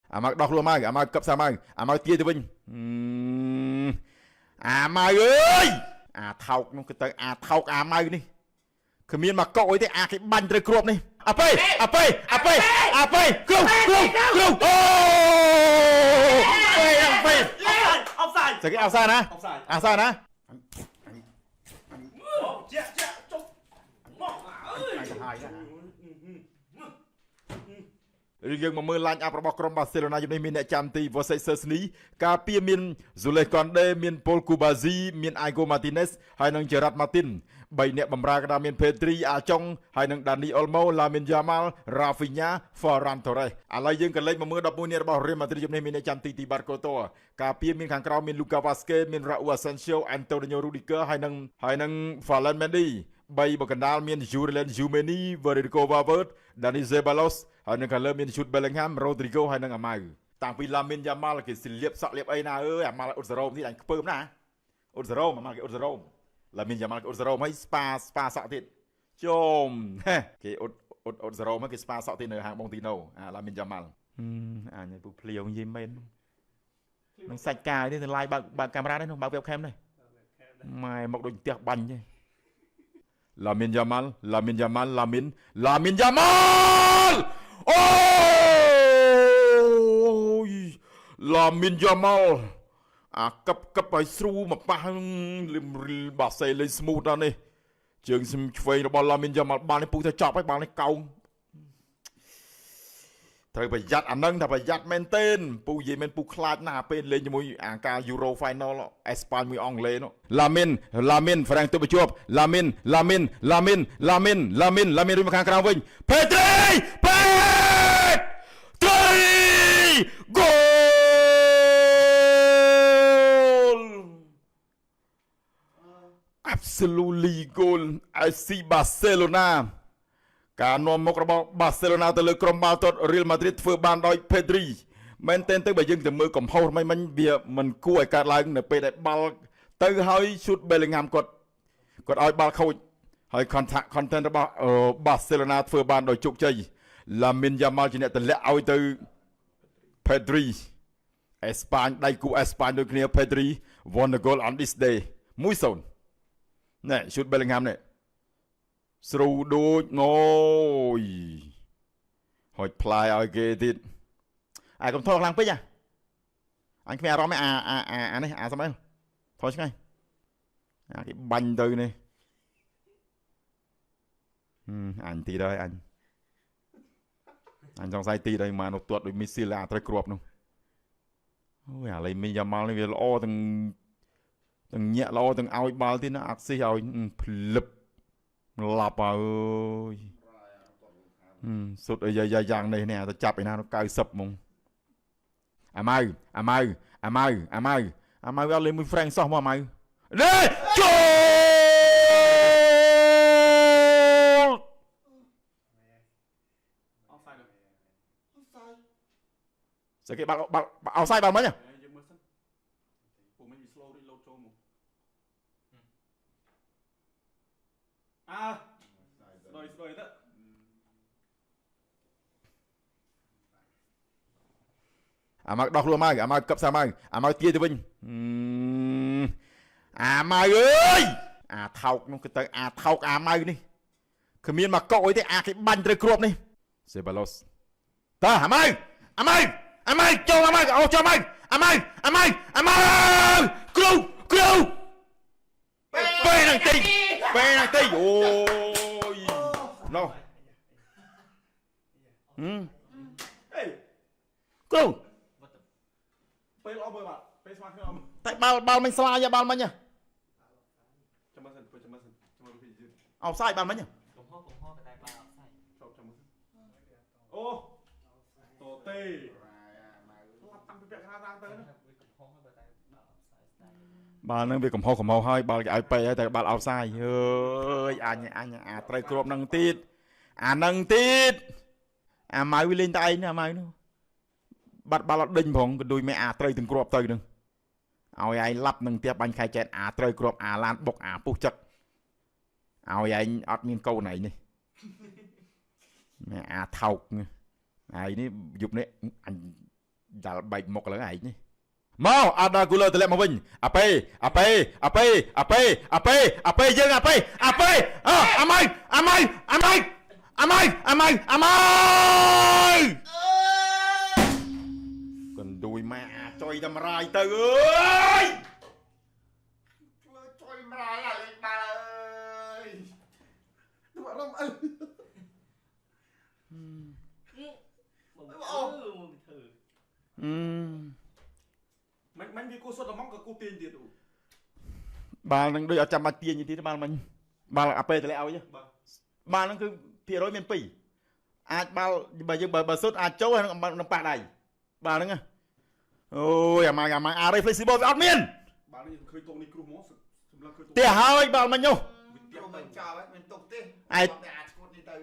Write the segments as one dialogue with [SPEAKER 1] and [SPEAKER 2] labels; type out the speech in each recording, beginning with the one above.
[SPEAKER 1] à mà đọc luôn mai à mà cập sao mai à mà tia từ vinh à mai ơi à thọc nó cái tới à thọc à mai điคือมีนมาเกาะไว้ที่อาคิบันตะกรวบนี่อ่ะไปอ่ะไปอ่ะไปอ่ะไปกรูโอ้ไปอ่ะไป
[SPEAKER 2] เอาใส่
[SPEAKER 1] จะกี่เอาซ่านะเอาซ่านะ
[SPEAKER 2] เจ๊จบมอง
[SPEAKER 1] យើងមកមើលឡាញអាប់របស់ក្រុមបាសេឡូណាជំនេះមានអ្នកចាំទីវ៉ាសេសឺសនីការពារមានហ្ស៊ូលេកុនដេមានប៉ូលគូបាស៊ីមានអាយហ្គូម៉ាទីណេសហើយនិងជេរ៉ាត់ម៉ាទីន3អ្នកបម្រើកណ្ដាលមានពេទ្រីអាចុងហើយនិងដានីអុលម៉ូឡាមីនយ៉ាម៉ាល់រ៉ាហ្វីញ៉ាហ្វរ៉ាន់តូរ៉េសឥឡូវយើងក៏លេខមកមើល11អ្នករបស់រ៉េម៉ាឌ្រីតជំនេះមានអ្នកចាំទីទីបាត់កូតូការពារមានខាងក្រោមមានលូកាវ៉ាស្កេមានរ៉ាអ៊ូអាសេនស៊ីអូអាន់តូនីញ៉ូរូឌីកើហើយនិងហ្វាឡែនមេនឌី3បកណ្ដាលមានយូរ៉េឡែនយូមេនីវ៉េរីកូវ៉ាវើតដានីសេបាឡូសហើយនឹងខាងលើមានឈុតបេលិងហាមរ៉ូទ្រីហ្គោហើយនឹងអាម៉ៅតាំងពីឡាមីនយ៉ាម៉ាល់គេសិលៀបសក់លៀបអីណាអើយអាម៉ាល់អ៊ុតសារ៉ូមនេះអញខ្ពើមណាអ៊ុតសារ៉ូមអាម៉ាល់គេអ៊ុតសារ៉ូមឡាមីនយ៉ាម៉ាល់គេអ៊ុតសារ៉ូមហើយស្ប៉ាសក់ទៀតជុំគេអ៊ុតសារ៉ូមគេស្ប៉ាសក់ទៀតនៅហាងបងទីណូអាឡាមីនយ៉ាម៉ាល់អញពូភ្លាវនិយាយមែននឹងសាច់កាយនេះទៅឡាយបើកកាមេរ៉ានេះនោះបើក webcam នេះម៉ែមកដូចផ្ទះបាញ់ទេឡាមីនយ៉ាម៉ាល់ឡាមីនយ៉ាម៉ាល់អូយឡាមីនយ៉ាម៉ាល់អាកឹបឲ្យស្រូមកប៉ះបាសេលេងស្មូតដល់នេះជើងឆ្វេងរបស់ឡាមីនយ៉ាម៉ាល់បាននេះពុះទៅចាប់ហើយបាននេះកោងត្រូវប្រយ័ត្នអានឹងថាប្រយ័ត្នមែនទេពូនិយាយមែនពូខ្លាចណាស់ពេលលេងជាមួយអាការ Euro Final អេស្ប៉ាញមួយអង់គ្លេសនោះឡាមីនហ្វ្រាំងទៅបញ្ជាប់ឡាមីនរួចមកខាងក្រៅវិញពេទ្រីហ្គោល Absolutely goal FC Barcelonaការនាំមុខរបស់បាសេឡូណាទៅលើក្រុមបាល់ទាត់រៀលម៉ាឌ្រីតធ្វើបានដោយពេទ្រីមែនទែនទៅបើយើងទៅមើលកំហុសមិញវាមិនគួរឲ្យកើតឡើងនៅពេលដែលបាល់ទៅហើយឈូតបេលីងហាមគាត់ឲ្យបាល់ខូចហើយ content របស់បាសេឡូណាធ្វើបានដោយជោគជ័យឡាមីនយ៉ាម៉ាល់ជាអ្នកទម្លាក់ឲ្យទៅពេទ្រីអេស្ប៉ាញដៃគូអេស្ប៉ាញដូចគ្នាពេទ្រី won the goal on this day 1-0ណែឈូតបេលីងហាមនេះស្រូដូចងយហុចផ្លាយឲ្យគេទៀតអាកុំថតខ្លាំងពេកអញគ្មានអារម្មណ៍អានេះអាស្មអីថតឆ្ងាយអាគេបាញ់ទៅនេះអញទីដែរអញសង្ស័យទីដែរមកនោះទាត់ដូចមីស៊ីឡាត្រូវគ្រាប់នោះអូយអាឡៃមីយ៉ាម៉ាល់នេះវាល្អទាំងញាក់ល្អទាំងឲ្យបាល់ទៀតណាអាក់ស៊ីឲ្យភ្លឹបឡាប់អើយសុទ្ធអីយ៉ាងនេះទៅចាប់ឯណា90ហ្មងអាម៉ៅអត់លេងមួយហ្វ្រេងសោះមកអាម៉ៅនេះចូលស្អីគេបាល់អោសាយបាល់មិញយើងមើលសិនពួកមិញវា slow reload ចូលមកស្ដោយទៅអាម៉ៅដោះខ្លួនមកអាម៉ៅកឹបសាម៉ៅអាម៉ៅទាទៅវិញអាម៉ៅអើយអាថោកនោះគឺទៅអាថោកអាម៉ៅនេះគឺមានមកកក់អីទេអាគេបាញ់ត្រូវគ្រាប់នេះសេបាឡូសតើអាម៉ៅចូលអាម៉ៅអូចូលអាម៉ៅអាម៉ៅគ្រូពេលហ្នឹងទីអូយណូគ្រូពេលអស់មើលបាទពេលស្មាត់ខ្ញុំតែបាល់មិញស្លាយបាល់មិញចាំមើលសិនអោផ្សាយបាល់មិញកំហុសតែបាល់អោផ្សាយចាំមើលអូតូទេឡាប់តាំងពីពាក់កណ្ដាលទៅបាល់នឹងវាកំហុសហើយបាល់គេឲ្យពេកហើយតែបាល់អោផ្សាយអើយអញអាត្រូវគ្រាប់នឹងទៀតអានឹងទៀតអាម៉ៅវាលេងតែឯងអាម៉ៅនោះបាត់បាល់អត់ដេញផងក៏ដូចមិនអាត្រូវទាំងគ្រាប់ទៅនឹងឲ្យឯងឡាប់នឹងផ្ទះបាញ់ខែចែនអាត្រូវគ្រាប់អាឡានបុកអាពុះចឹកឲ្យឯងអត់មានកូនឯងនេះអាថោកឯងនេះយប់នេះអញ តាល់បែកមុខឡើងឯងនេះមកអាដាគូលឺតម្លាក់មកវិញអាប៉េយើងអាប៉េអាម៉ៃកណ្ដួយម៉ែអាចុយតម្រាយទៅអើយធ្វើចុយម្រាយអាលេងបាល់អើយទៅអរំអើ
[SPEAKER 2] មិនវាគូសុទ្ធតែមកក៏គូទាញទៀត
[SPEAKER 1] បាល់នឹងដូចអត់ចាំបាច់ទាញទៀតបាល់មិញបាល់អាប៉េតម្លាក់ឲ្យបាល់នឹងគឺភាគរយមាន2អាចបាល់បើយើងបើសុទ្ធអាចចូលហើយនឹងប៉ះដៃបាល់ហ្នឹងអូយអាម៉ាអារេ flexible វាអត់មាន
[SPEAKER 2] បាល់នេះឃើញតងនេះគ្រោះមកសម្លឹងឃើញ
[SPEAKER 1] ទេហើយបាល់មិញនោះ
[SPEAKER 2] មិនចោលមិនទុកទេ
[SPEAKER 1] អាចឈួតនេះទៅ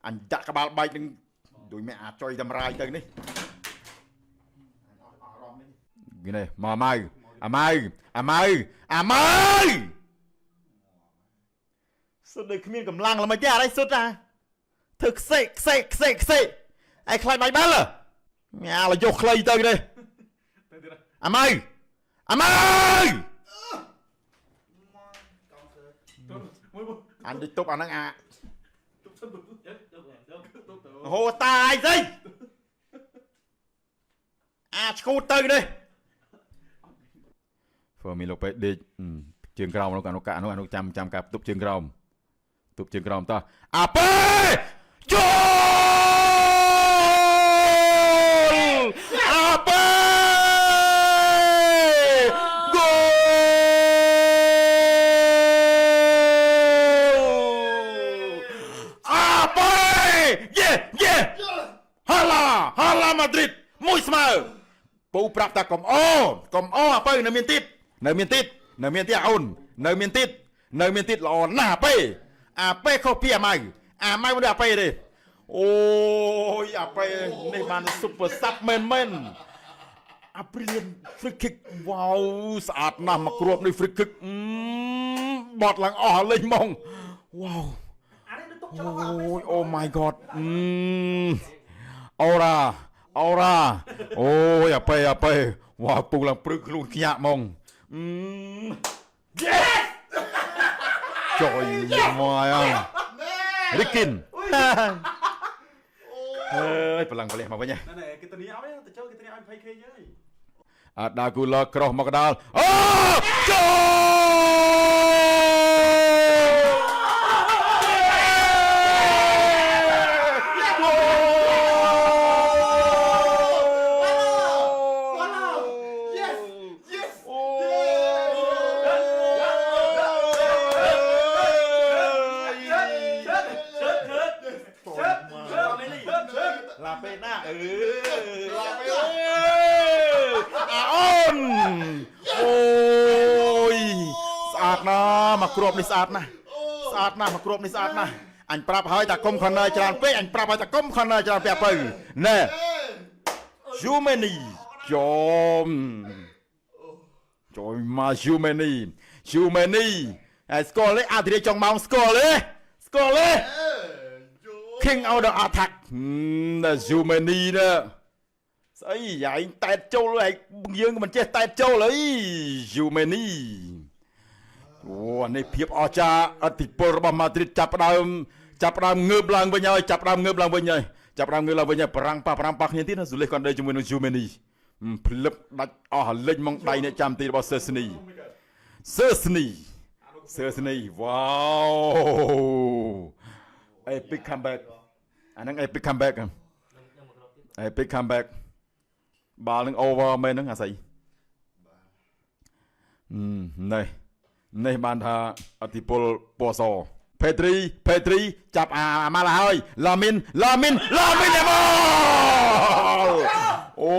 [SPEAKER 1] អញដាក់ក្បាលបែកនឹងដូចមេអាចុយតម្រាយទៅនេះនេះមកម៉ៅអាម៉ៅសុទ្ធដូចគ្មានកម្លាំងល្មិចទេអីសុទ្ធធ្វើខ្សេឯខ្លាចបាយបាល់ញ៉ាលយកខ្លីទៅនេះអាម៉ៅអញដូចទប់អាហ្នឹងហូតាអីស្អីឈូតទៅនេះហ្វឺមីលោកពេដេកជើងក្រោមនោះអនុចាំការទប់ជើងក្រោមតោះអាប៉េចូលអាប៉េហ្គោអាប៉េយេហាឡាម៉ាឌ្រីតមួយស្មើពូប្រាប់ថាកុំអូអាប៉េនៅមានទៀតអូននៅមានទៀតល្អណាស់អាប៉េខុសពីអាម៉ៅមិនដូចអាប៉េទេអូយអាប៉េនេះបានស៊ុបសាប់មែនអាព្រៀន free kick វ៉ាវស្អាតណាស់មកគ្រាប់នេះ free kick បត់ឡើងអស់លេងហ្មងវ៉ាវអូ my god អូរ៉ាអូយអាប៉េវ៉ាពូឡើងព្រឹកខ្លួនខ្ញាក់ហ្មងyes ចុយមករីគិនអើយប្រឡងប្រលះមកវិញ
[SPEAKER 2] ណែគេទៅនេះឲ្យទៅចូលគេទៅនេះឲ្យ 20k យើយ
[SPEAKER 1] អាដាគូឡក្រោះមកកដាលអូចូលឡាពេណាអូនអូយស្អាតណាស់មកគ្រាប់នេះស្អាតណាស់មកគ្រាប់នេះស្អាតណាស់អញប្រាប់ហើយថាកុំខនើច្រើនពេកអញប្រាប់ហើយថាកុំខនើច្រើនពេកទៅណែយូមេនីចូលមកយូមេនីហើយស្គាល់ទេអាទីចុងម៉ោងស្គាល់ទេ King out of attack យូមេនីណាស្អីយ៉ាឯងតែតចូលហើយយើងមិនចេះតែតចូលអីយូមេនីអូនេះភាពអស្ចារ្យអធិពលរបស់ម៉ាឌ្រីតចាប់ផ្ដើមងើបឡើងវិញហើយប្រាំងប៉ះគ្នាទៀតណាស៊ូលេសគាត់ដេកជាមួយនឹងយូមេនីភ្លឹបដាច់អស់លេចមកដៃអ្នកចាំទីរបស់សឺស្នីវ៉ាវepic comeback អាហ្នឹង epic comeback បាល់នឹង over មែនហ្នឹងអាស្អីនេះបានថាអធិពលពណ៌សផេទ្រីចាប់អាម៉ាល់ហើយឡាមីនទេមកអូ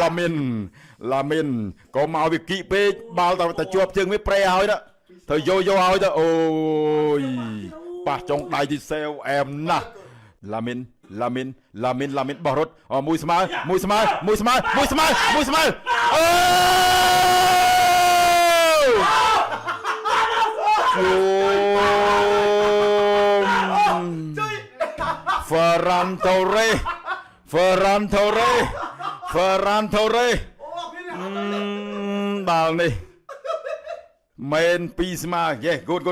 [SPEAKER 1] ឡាមីនក៏មកវាគីពេកបាល់តែជាប់ជើងវាប្រេហើយណាទៅយោឲ្យទៅអូយប៉ះចុងដៃទីសេវអែមណាស់ឡាមីនបោះរត់មួយស្មើអូហ្វារ៉ាន់តូរេ Ferran Torres
[SPEAKER 2] អូអត់មាន
[SPEAKER 1] បាល់នេះមែនពីស្មាយេគូតឡ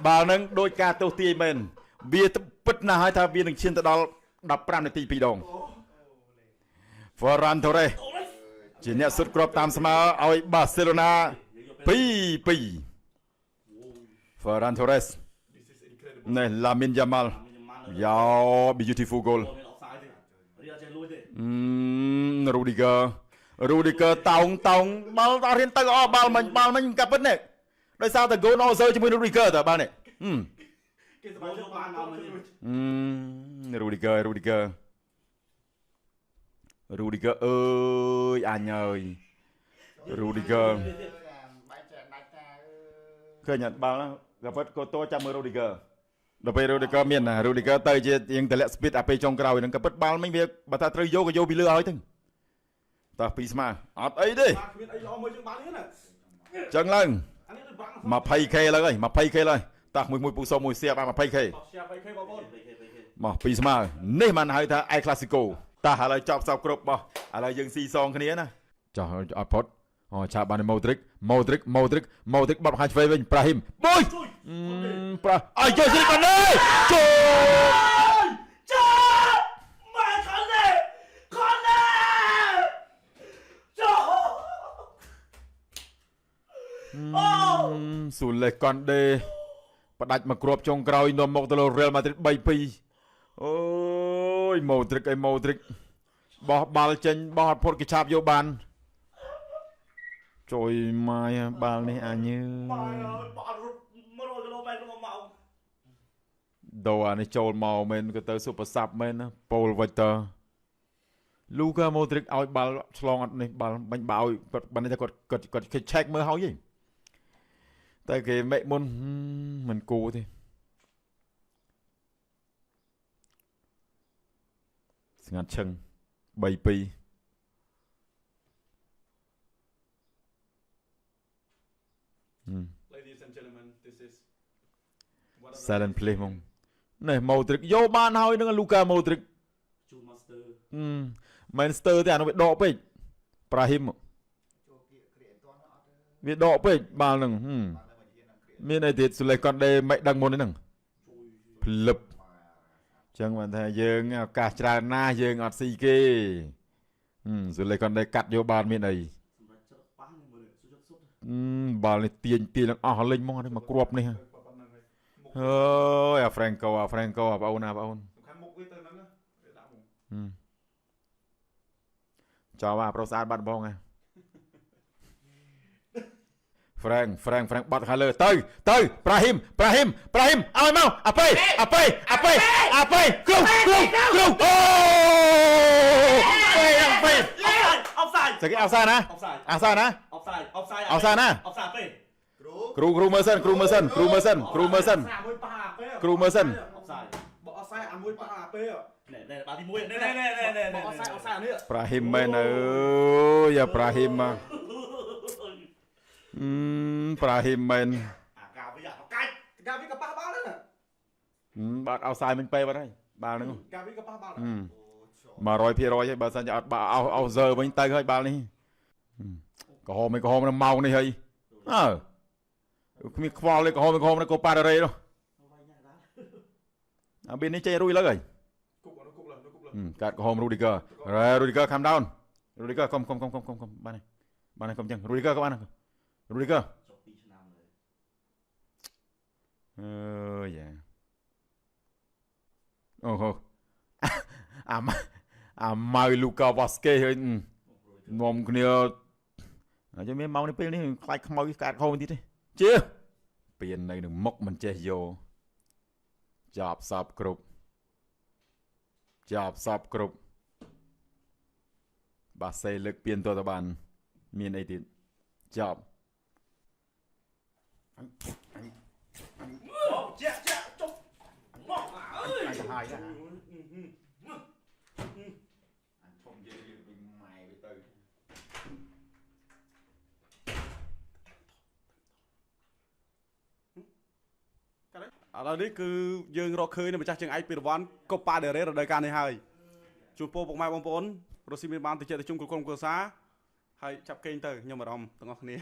[SPEAKER 1] បាល់នឹងដូចការទោសទាយមែនវាពិតណាស់ហើយថាវានឹងឈានទៅដល់15នាទី2ដង Ferran Torres ជាអ្នកសុតគ្រាប់តាមស្មើឲ្យបាសេឡូណា2-2 Ferran Torres នេះ Lamine Yamal យ៉ា beautiful goal Rudiger តោងបាល់ដល់រៀនទៅអបាល់មិញកាប់ពិតនេះដោយសារតែ goal អសើជាមួយ Rudiger តើបាល់នេះ
[SPEAKER 2] គេសប្បាយយកបានមកវិញ
[SPEAKER 1] Rudiger អើយអញអើយ Rudiger ឃើញអត់បាល់កាប់ពិតក៏តចាំមើល Rudiger ដល់ពេល Rudiger មានណា Rudiger ទៅជាជាងតម្លាក់ speed អាពេលចុងក្រោយហ្នឹងកាប់ពិតបាល់មិញវាបើថាត្រូវយកក៏យកពីលើឲ្យទៅតោះពីស្មាអត់អីទេ
[SPEAKER 2] គ្មានអីល្អមើលជាងបាល់នេះណា
[SPEAKER 1] ចឹងឡើង
[SPEAKER 2] អានេះដូចបាំង
[SPEAKER 1] 20k ឡើងហើយ 20k ឡើងតោះមួយពូសូមួយសៀបអា 20k
[SPEAKER 2] សៀប 20k បងប្អូន
[SPEAKER 1] មកពីស្មើនេះបានហៅថាអេក្លាស៊ីកូតោះឥឡូវចប់សពគ្រប់បោះឥឡូវយើងស៊ីសងគ្នាណាចោះអត់ផុតអូឆាបានម៉ូទ្រិកបត់ហាច់ឆ្វេងវិញប្រាហ៊ីមបុយប្រាអើយយកស្រីកណ្ដេចូល
[SPEAKER 2] ម៉ែខនណែចូល
[SPEAKER 1] ស៊ូលេកណ្ដេផ្ដាច់មកគ្រាប់ចុងក្រោយនាំមកទៅលើ Real Madrid 3-2 អូយម៉ូទ្រិកបោះបាល់ចេញបោះអត់ផុតគេឆាប់យកបានជួយម៉ាយបាល់នេះអញើ
[SPEAKER 2] ម៉ែអើយបាល់រត់100គីឡូម៉ែត្រក្នុងម៉ោង
[SPEAKER 1] ដូអានេះចូលមកមែនក៏ទៅស៊ុបសាប់មែនណាប៉ូលវិចតើលូកាម៉ូទ្រិកឲ្យបាល់ឆ្លងអត់នេះបាល់បាញ់បើឲ្យគាត់បានថាគាត់គេឆែកមើលហើយតែគេមេមុនមិនគូទេស្ងាត់ឈឹង3-2
[SPEAKER 2] Ladies and gentlemen, this is
[SPEAKER 1] silent play ហ្មងនេះម៉ូទ្រិកយកបានហើយនឹងលូកាម៉ូទ្រិក
[SPEAKER 2] Chu Master
[SPEAKER 1] មែនស្ទើរទេអានោះវាដកពេកប្រាហ៊ីមវាដកពេកបាល់ហ្នឹងមានអីទៀតស៊ូលេកនដេមិនដឹងមុនហ្នឹងភ្លឹបចឹងបានថាយើងឱកាសច្រើនណាស់យើងអត់ស៊ីគេស៊ូលេកនដេកាត់យកបានមានអី
[SPEAKER 2] សម្រាប់ចិត្តប៉ះនេះមើលសុទ្ធសុទ្ធ
[SPEAKER 1] បាល់នេះទាញទាំងអស់លេងមកនេះមកគ្រាប់នេះអើយអា Franco បងអូនបងអូន
[SPEAKER 2] សំខាន់មុខវាទៅហ្នឹងវាដាក់មុខ
[SPEAKER 1] ចោលបាទប្រុសស្អាតបាត់បងហ៎ Frank បាត់ខាងលើទៅប្រាហ៊ីមឲ្យមកអាប៉េគ្រូអូពេ
[SPEAKER 2] អបសាយ
[SPEAKER 1] ស្គីអបសាណា
[SPEAKER 2] ពេ
[SPEAKER 1] គ្រូមើលសិន
[SPEAKER 2] មួយប៉ះអាពេ
[SPEAKER 1] គ្រូមើលសិន
[SPEAKER 2] អបសាយបើអបសាយអាមួយប៉ះអាពេណែបាល់ទី1ណែអបសាយនេះ
[SPEAKER 1] ប្រាហ៊ីមមែនអើយយ៉ាប្រាហ៊ីមប្រាហ៊ីមមែន
[SPEAKER 2] អាកាវីកាច់កាវីក៏ប៉ះបាល់ដែរណា
[SPEAKER 1] បាត់អោសាយមិញពេបាត់ហើយបាល់ហ្នឹង
[SPEAKER 2] កាវីក៏ប៉ះបាល់
[SPEAKER 1] 100%ហើយបើសិនជាអត់បាល់អោសើវិញទៅហើយបាល់នេះក្រហមនៅម៉ោងនេះហើយគ្មានខ្វល់ទេក្រហមនៅកូប៉ាដេរ៉េនោះអាប៊ីនេះចេញរួយលើហើយ
[SPEAKER 2] គុកលើ
[SPEAKER 1] កាត់ក្រហម Rudiger calm down Rudiger កុំបានហើយកុំចឹង Rudiger ក៏បានRudiger
[SPEAKER 2] ចុះ2ឆ្នាំលើ
[SPEAKER 1] អើយអូហូអាម៉ៅលូកាវ៉ាស្កេហើយនាំគ្នាហើយមានម៉ោងនេះពេលនេះខ្លាចខ្មៅកាត់ខោបន្តិចទេជាពៀននៅនឹងមុខមិនចេះយកចាប់សពគ្រប់បាសេលើកពៀនទៅបានមានអីទៀតចាប់
[SPEAKER 2] ជាចុះមកអើយ
[SPEAKER 1] អញទៅហើយណាអញធំនិយាយវិញម៉ែវាទៅឥ
[SPEAKER 2] ឡូវនេះគឺយើងរកឃើញនៅម្ចាស់ជើងឯកពីរង្វាន់កូប៉ាដេរ៉េរដូវកាលនេះហើយ
[SPEAKER 3] ជួបពោពុកម៉ែបងប្អូនរស់ស៊ីមានបានទៅចិត្តទៅជុំគ្រប់ក្រុមគ្រួសារហើយចាប់គេងទៅខ្ញុំអារម្មណ៍ទាំងអស់គ្នា